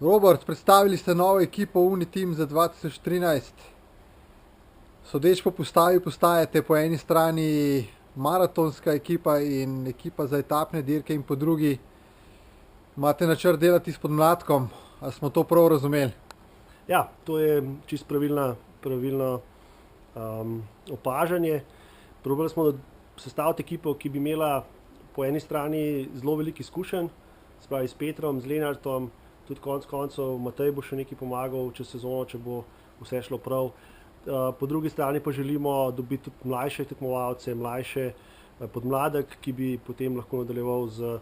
Robert, predstavili ste novo ekipo Uniteam za 2013. Sodeč po postavi postajate po eni strani maratonska ekipa in ekipa za etapne dirke in po drugi imate načrt delati s podmladkom. A smo to prav razumeli? Ja, to je čisto pravilno opažanje. Probali smo sestaviti ekipo, ki bi imela po eni strani zelo veliko izkušenj, se pravi s Petrom, z Lenartom, tudi konec koncev Matej bo še nekaj pomagal čez sezono, če bo vse šlo prav. Po drugi strani pa želimo dobiti tudi mlajše tekmovalce, mlajše podmladek, ki bi potem lahko nadaljeval z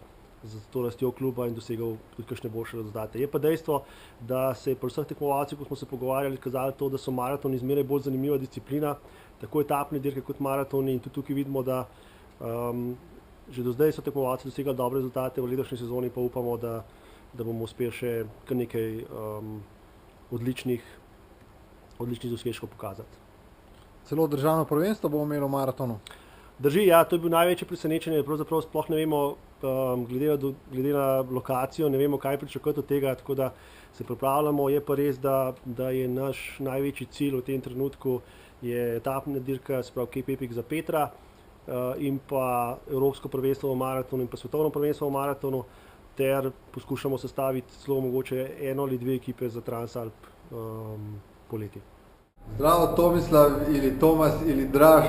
to rastjo kluba in dosegal tudi kakšne boljše rezultate. Je pa dejstvo, da se je pri vseh tekmovalcih, ko smo se pogovarjali, kazalo to, da so maratoni zmeraj bolj zanimiva disciplina, tako etapne dirke kot maratoni, in tudi tukaj vidimo, da že do zdaj so tekmovalci dosegali dobre rezultate, v letošnji sezoni pa upamo, da bomo uspeli še kar nekaj odličnih dosežkov pokazati. Celo državno prvenstvo bomo imeli v maratonu? Drži, ja, to je bil največje presenečenje, pravzaprav sploh ne vemo, glede na lokacijo, ne vemo, kaj pričakovati od tega, tako da se pripravljamo. Je pa res, da je naš največji cilj v tem trenutku je etapna dirka, se pravi Cape Epic za Petra, in pa Evropsko prvenstvo v maratonu in pa svetovno prvenstvo v maratonu, ter poskušamo sestaviti celo mogoče eno ali dve ekipe za Transalp poleti. Zdravo, Tomislav ili Tomas ili Draž.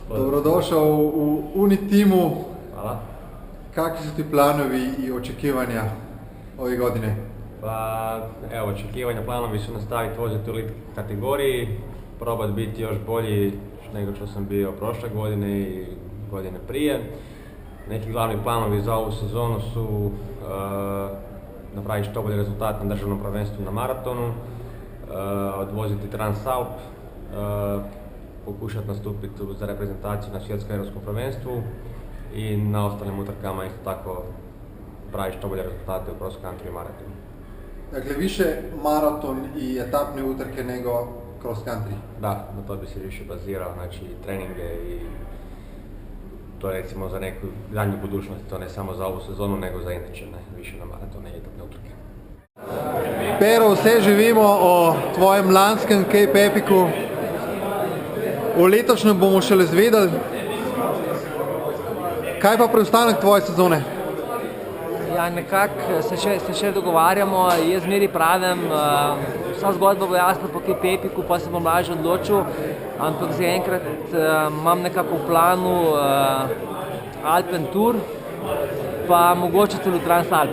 Dobrodošel v Uniteamu. Hvala. Kakvi su ti planovi i očekivanja ove godine? Pa evo, očekivanja, planovi su nastaviti voziti u elite kategoriji, probati biti još bolji nego što sam bio prošle godine i godine prije. Neki glavni planovi za ovu sezonu su napraviti što bolji rezultat na državnom prvenstvu na maratonu, odvoziti Transalp, pokušati nastupiti za reprezentaciju na svjetskom europskom prvenstvu i na ostalim utrkama isto tako pravi što bolje rezultate u cross country i maratonu. Dakle, više maraton i etapne utrke nego cross country? Da, na to bi se više bazirao, znači treninge i to je recimo za neku daljnju budućnost, to ne samo za ovu sezonu nego za inače, više na maratone i etapne utrke. Pero, vse živimo o tvojem lanskem Cape Epicu. V letošnjem bomo šele zvedeli. Kaj pa preostanek tvoje sezone? Ja, nekako se še dogovarjamo, jaz zmeri pravim, vsa zgodba bo jasna po Cape Epicu, pa se bom lažje odločil, ampak zaenkrat imam nekako v planu Alpen Tour, pa mogoče celo Transalp.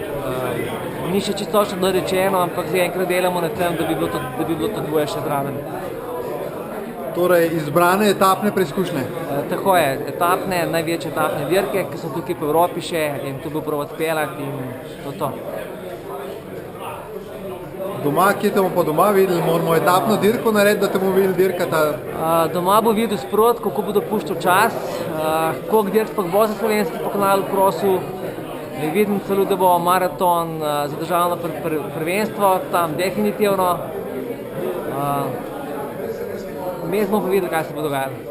Ni še čisto točno dorečeno, ampak zaenkrat delamo na tem, da bi bilo to dvoje še zraven. Torej, izbrane etapne preizkušnje? Tako je, etapne, največje etapne dirke, ki so tukaj po Evropi še in tu bo prav odpeljati in to. Doma, kje te bomo pa doma videli? Moramo etapno dirko narediti, da te bomo videli dirkati? Doma bo videl sprot, kako bo dopuščal čas, koliko dirk pa bo za slovenski pokal v krosu. Vidim celo, da bo maraton za državno prvenstvo, tam definitivno. Vmes bomo pa videli, kaj se bo dogajalo.